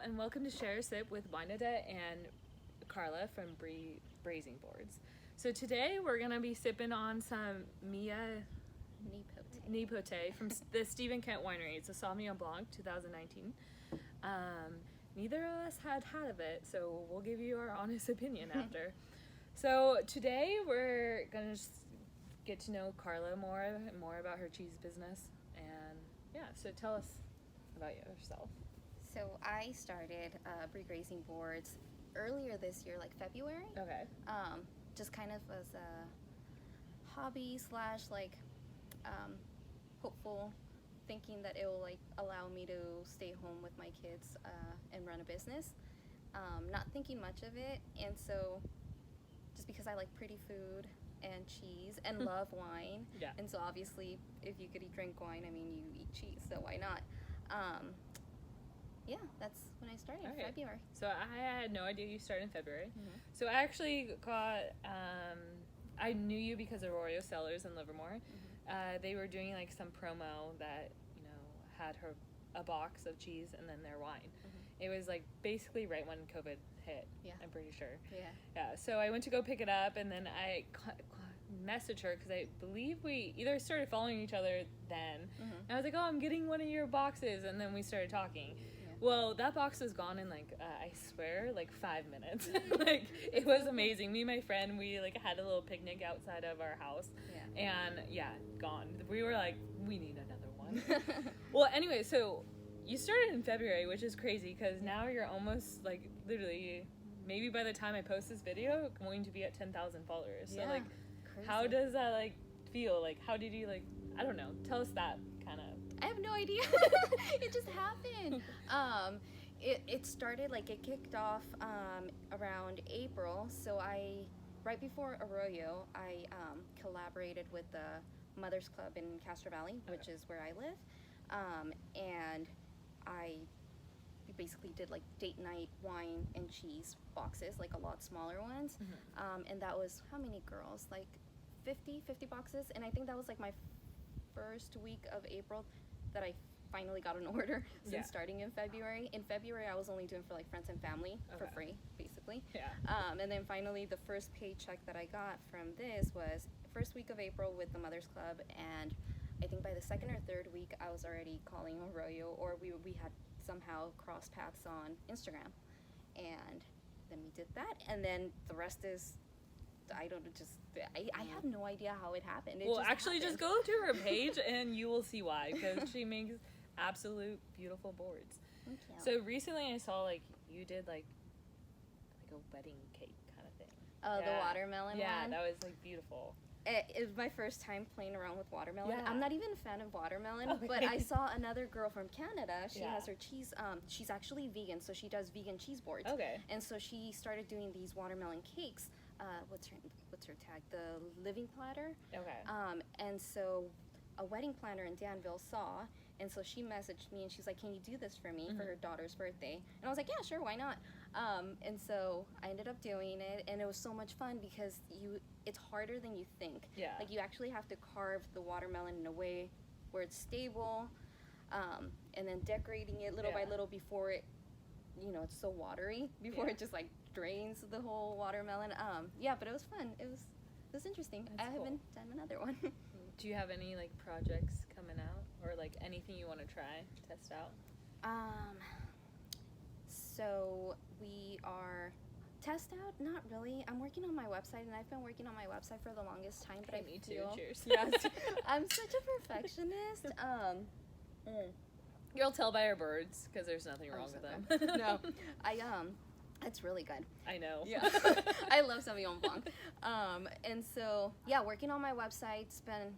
and welcome to Share a Sip with Wineadette and Karla from Braising Boards. So today we're going to be sipping on some Mia Nipote from the Steven Kent Winery. It's a Sauvignon Blanc 2019. Neither of us had of it, so we'll give you our honest opinion after. So today we're going to just get to know Karla more about her cheese business. And yeah, so tell us about yourself. So I started Braising Boards earlier this year, like February. Okay. Just kind of as a hobby slash hopeful, thinking that it will like allow me to stay home with my kids and run a business. Not thinking much of it, and so just because I like pretty food and cheese and love wine, Yeah. and so obviously if you could drink wine, I mean you eat cheese, so why not? Yeah, that's when I started in February. So I had no idea you started in February. Mm-hmm. So I actually got, I knew you because of Arroyo Cellars in Livermore. Mm-hmm. They were doing like some promo that, had a box of cheese and then their wine. Mm-hmm. It was like basically right when COVID hit. Yeah. I'm pretty sure. Yeah. Yeah. So I went to go pick it up, and then I messaged her because I believe we either started following each other then. Mm-hmm. And I was like, oh, I'm getting one of your boxes. And then we started talking. Yeah. Well, that box was gone in I swear, 5 minutes. It was amazing. Me and my friend, we had a little picnic outside of our house. Yeah. And yeah, gone. We were like, we need another one. Well, anyway, so you started in February, which is crazy because now you're almost literally, maybe by the time I post this video, going to be at 10,000 followers. So Yeah. Crazy. how does that feel? How did you I don't know. Tell us that kind of. I have no idea. It just happened. It started, it kicked off around April. So right before Arroyo, I collaborated with the Mothers Club in Castro Valley, which is where I live. And I basically did date night wine and cheese boxes, a lot smaller ones. Mm-hmm. And that was, how many girls? 50 boxes. And I think that was my first week of April that I finally got an order since starting in February. In February, I was only doing for friends and family for free, basically. Yeah. And then finally, the first paycheck that I got from this was first week of April with the Mothers Club, and I think by the second or third week, I was already calling Arroyo, or we had somehow crossed paths on Instagram, and then we did that, and then the rest is. I have no idea how it happened. Just go to her page and you will see why, because she makes absolute beautiful boards. Thank you. So recently I saw you did a wedding cake kind of thing. Oh, the watermelon one? Yeah, that was beautiful. It was my first time playing around with watermelon. Yeah. I'm not even a fan of watermelon, Okay. but I saw another girl from Canada. She Yeah. has her cheese. She's actually vegan, so she does vegan cheese boards. Okay. And so she started doing these watermelon cakes. What's her tag? The Living Platter. Okay. And so a wedding planner in Danville saw, and so she messaged me and she's like, can you do this for me for her daughter's birthday? And I was like, yeah, sure, why not? And so I ended up doing it, and it was so much fun because it's harder than you think. Yeah. You actually have to carve the watermelon in a way where it's stable, and then decorating it little by little before it, it's so watery, before it just drains the whole watermelon. But it was fun. It was interesting. That's I haven't done another one. Do you have any projects coming out, or anything you want to try, test out? So we are test out. Not really. I'm working on my website, and I've been working on my website for the longest time. But Me too. Cheers. Yes, I'm such a perfectionist. You'll tell by our birds, because there's nothing wrong with them. No, it's really good. I know. Yeah. I love Sauvignon Blanc. And so, working on my website's been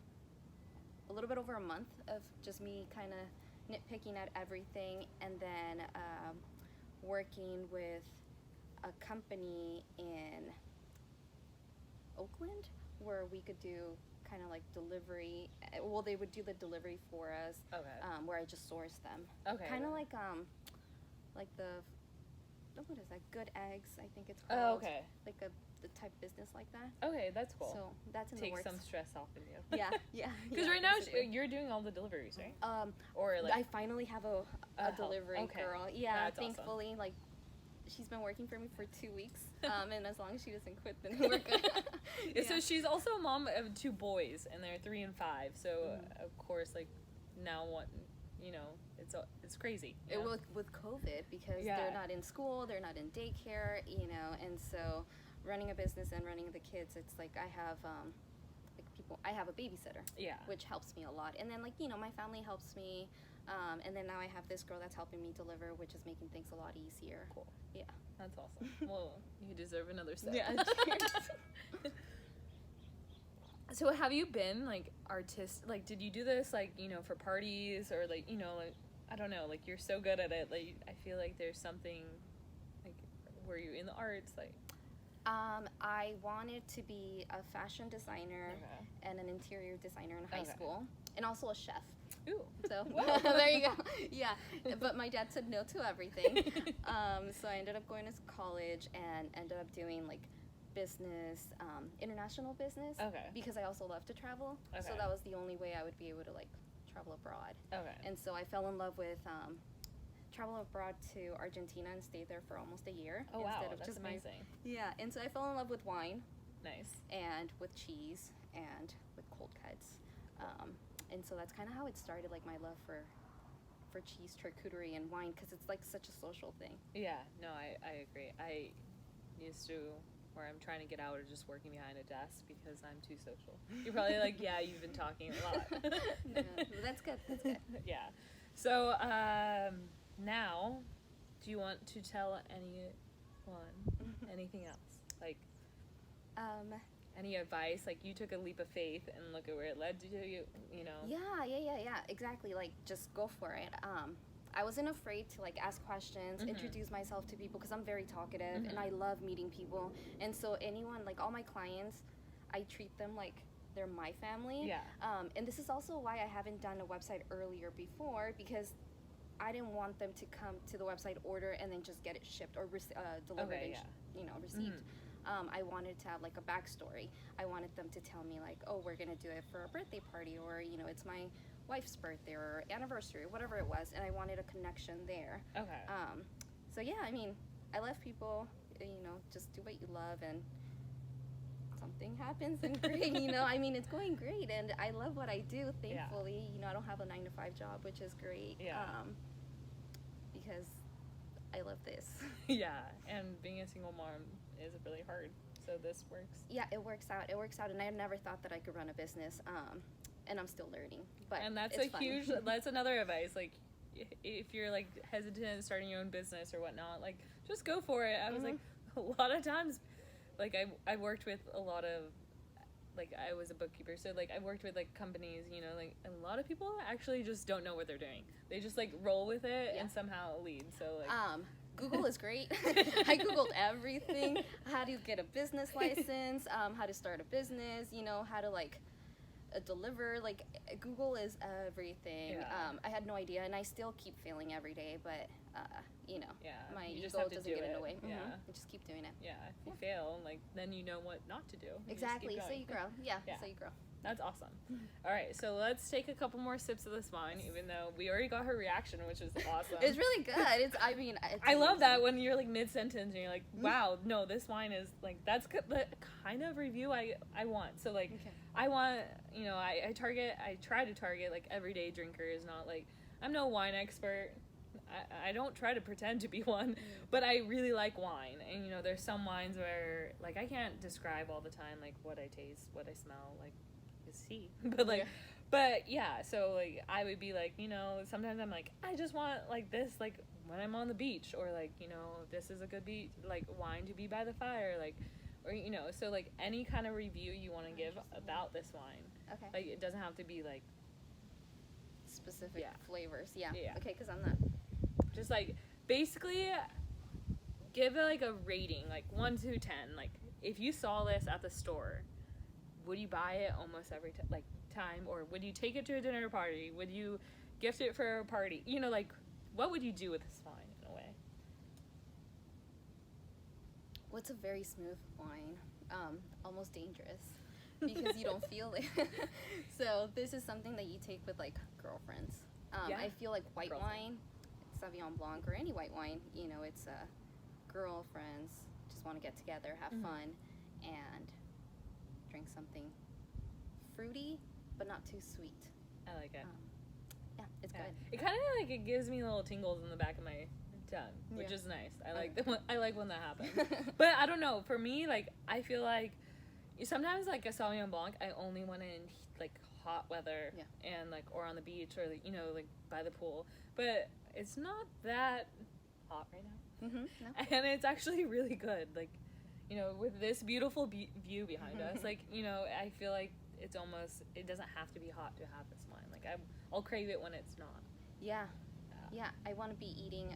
a little bit over a month of just me kind of nitpicking at everything, and then working with a company in Oakland where we could do kind of delivery. Well, they would do the delivery for us. Okay. Where I just source them. Okay. Kind of like the what is that? Good Eggs, I think it's Oh, called. okay. Like the type business like that. Okay, that's cool. So that's in the Take works. some stress off of you. Yeah, yeah. Because yeah, right now basically. you're doing all the deliveries, right? Or like I finally have a delivery girl. Yeah, that's thankfully, awesome. like she's been working for me for 2 weeks. And as long as she doesn't quit, then we're good. Yeah. So she's also a mom of 2 boys, and they're 3 and 5. So of course, like now what, you know, it's crazy. With COVID, because they're not in school, they're not in daycare, you know, and so running a business and running the kids, it's like I have I have a babysitter, which helps me a lot, and then like, you know, my family helps me, and then now I have this girl that's helping me deliver, which is making things a lot easier. Cool. Yeah, that's awesome. Well, you deserve another step. Yeah. Cheers. So have you been like like did you do this like, you know, for parties, or like, you know, like I don't know, like you're so good at it, like I feel like there's something like, were you in the arts, like? I wanted to be a fashion designer and an interior designer in high school, and also a chef. Ooh. So there you go. Yeah, but my dad said no to everything. So I ended up going to college and ended up doing like business, international business. Because I also love to travel. So that was the only way I would be able to like travel abroad. And so I fell in love with travel abroad to Argentina and stayed there for almost a year. Oh wow, instead of that's just amazing. Yeah, and so I fell in love with wine. Nice. And with cheese and with cold cuts. And so that's kind of how it started, like my love for cheese, charcuterie, and wine, because it's like such a social thing. Yeah, no, I agree. I used to, where I'm trying to get out of just working behind a desk because I'm too social. You're probably like, yeah, you've been talking a lot. No, that's good, that's good. Yeah. So, now, do you want to tell anything else? Like, any advice? Like, you took a leap of faith and look at where it led to you, you know? Yeah, exactly. Like, just go for it. I wasn't afraid to, like, ask questions, introduce myself to people, because I'm very talkative, and I love meeting people. And so anyone, like, all my clients, I treat them like they're my family. Yeah. And this is also why I haven't done a website earlier before, because I didn't want them to come to the website, order, and then just get it shipped or delivered and received. I wanted to have like a backstory. I wanted them to tell me like, oh, we're gonna do it for a birthday party, or you know, it's my wife's birthday or anniversary, whatever it was, and I wanted a connection there. So yeah, I mean, I love people, you know, just do what you love, and something happens, and great, you know, I mean, it's going great, and I love what I do, thankfully. You know, I don't have a 9-to-5 job, which is great. Because I love this. Yeah, and being a single mom is really hard, so this works. Yeah, it works out, and I never thought that I could run a business, and I'm still learning, but and that's it's fun. That's another advice, like, if you're like hesitant starting your own business or whatnot, like, just go for it. I was like, a lot of times, like, I worked with a lot of, like, I was a bookkeeper, so like I worked with like companies, you know, like a lot of people actually just don't know what they're doing. They just like roll with it and somehow lead. So like Google is great. I Googled everything. How to get a business license, how to start a business, you know, how to like deliver. Like, Google is everything. I had no idea, and I still keep failing every day, but you know, my ego doesn't get in the way. I just keep doing it. Yeah, if you fail, like, then you know what not to do. Exactly. So you grow. Yeah. So you grow. That's awesome. All right, so let's take a couple more sips of this wine, even though we already got her reaction, which is awesome. It's really good. I love that when you're like mid-sentence and you're like, wow, no, this wine is like, that's the kind of review I want. So like, I want, you know, I try to target like everyday drinkers, not like, I'm no wine expert. I don't try to pretend to be one, but I really like wine. And, you know, there's some wines where, like, I can't describe all the time, like, what I taste, what I smell, like, is see. But, like, but, yeah, so, like, I would be, like, you know, sometimes I'm, like, I just want, like, this, like, when I'm on the beach, or, like, you know, this is a good beach, like, wine to be by the fire, like, or, you know, so, like, any kind of review you want to give about this wine. Okay. Like, it doesn't have to be, like, specific flavors. Yeah. Yeah. Okay, because I'm not... Just, like, basically give it, like, a rating, like, 1 to 10. Like, if you saw this at the store, would you buy it almost every time? Or would you take it to a dinner party? Would you gift it for a party? You know, like, what would you do with this wine, in a way? What's a very smooth wine? Almost dangerous because you don't feel it. So this is something that you take with like girlfriends. I feel like white wine, Sauvignon Blanc or any white wine, you know, it's girlfriends just want to get together, have fun, and drink something fruity but not too sweet. I like it. Yeah, it's good. It kind of like, it gives me little tingles in the back of my tongue, which is nice. I like when that happens. But I don't know, for me, like, I feel like sometimes like a Sauvignon Blanc, I only want it in like hot weather and like, or on the beach, or you know, like by the pool. But it's not that hot right now. No. And it's actually really good. Like, you know, with this beautiful view behind us, like, you know, I feel like it's almost, it doesn't have to be hot to have this wine. Like, I'll crave it when it's not. Yeah, I want to be eating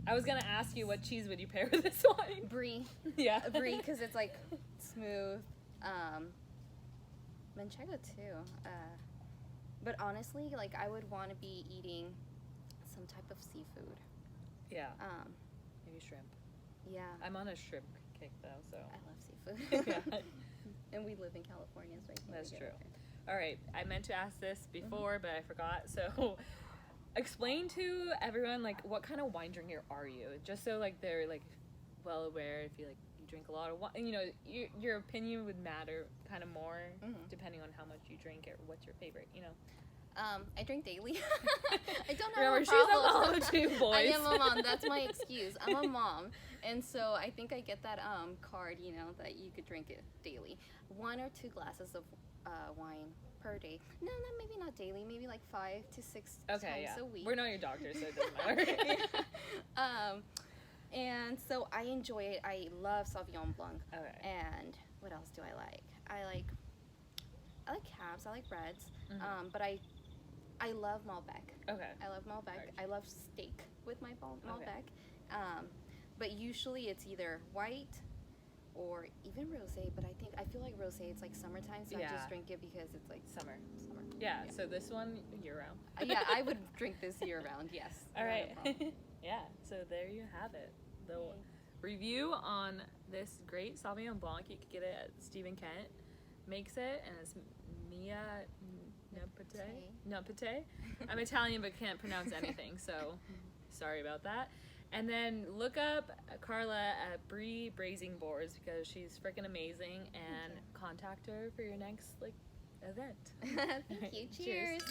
I was gonna ask you, what cheese would you pair with this wine? Brie. Yeah. Brie, because it's like smooth. Manchego too. But honestly, like, I would want to be eating some type of seafood. Yeah. Maybe shrimp. Yeah. I'm on a shrimp kick though, so. I love seafood. Yeah. And we live in California, so I can't. That's true. All right, I meant to ask this before, but I forgot. So, explain to everyone, like, what kind of wine drinker are you? Just so, like, they're, like, well aware if you, like, you drink a lot of wine. You know, your opinion would matter kind of more depending on how much you drink or what's your favorite, you know? I drink daily. I don't have Remember, a she's a problem. mom too, boys. I am a mom. That's my excuse. I'm a mom. And so I think I get that card, you know, that you could drink it daily. 1 or 2 glasses of wine per day. No, maybe not daily. Maybe like 5 to 6 times a week. We're not your doctors, so it doesn't matter. And so I enjoy it. I love Sauvignon Blanc. Okay. And what else do I like? I like cabs. I like reds. But I love Malbec. Okay. I love Malbec. I love steak with my Malbec. But usually it's either white or even rosé. But I feel like rosé, it's like summertime, so I just drink it because it's like summer. Yeah. So this one year round. Yeah, I would drink this year round. Yes. All right. Yeah. So there you have it. The review on this great Sauvignon Blanc. You can get it at Steven Kent makes it, and it's Mia Nipote. I'm Italian but can't pronounce anything, so sorry about that. And then look up Karla at Brie Braising Boards because she's freaking amazing, and contact her for your next like event. Thank you. Cheers.